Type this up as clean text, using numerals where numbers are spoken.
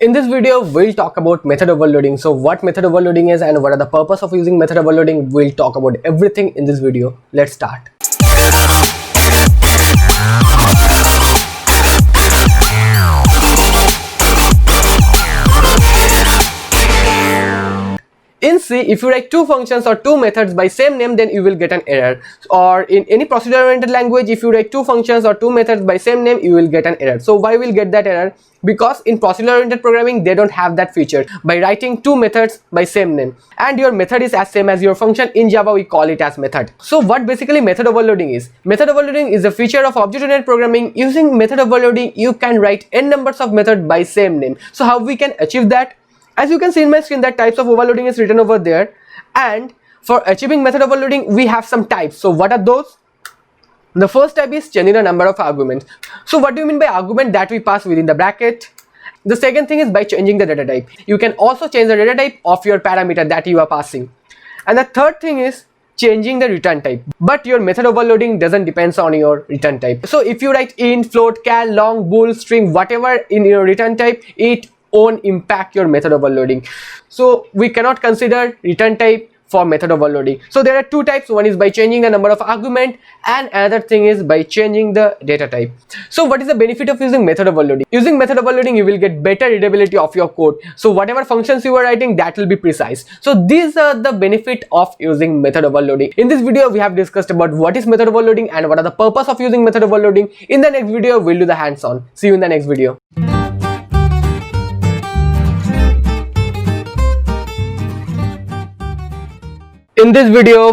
In this video, we'll talk about method overloading. So what method overloading is and what are the purpose of using method overloading, we'll talk about everything in this video. Let's start. In C, if you write two functions or two methods by same name, then you will get an error. Or in any procedure-oriented language, if you write two functions or two methods by same name, you will get an error. So why will get that error? Because in procedure-oriented programming, they don't have that feature by writing two methods by same name. And your method is as same as your function. In Java, we call it as method. So what basically method overloading is? Method overloading is a feature of object-oriented programming. Using method overloading, you can write n numbers of methods by same name. So how we can achieve that? As you can see in my screen, that types of overloading is written over there, and for achieving method overloading we have some types. So what are those? The first type is changing the number of arguments. So what do you mean by argument? That we pass within the bracket. The second thing is by changing the data type. You can also change the data type of your parameter that you are passing. And the third thing is changing the return type, but your method overloading doesn't depend on your return type. So if you write int, float, char, long, bool, string, whatever in your return type, it won't impact your method overloading. So we cannot consider return type for method overloading. So there are two types. One is by changing the number of argument, and another thing is by changing the data type. So what is the benefit of using method overloading? Using method overloading, you will get better readability of your code. So whatever functions you are writing, that will be precise. So these are the benefit of using method overloading. In this video, we have discussed about what is method overloading and what are the purpose of using method overloading. In the next video, we'll do the hands-on. See you in the next video. In this video,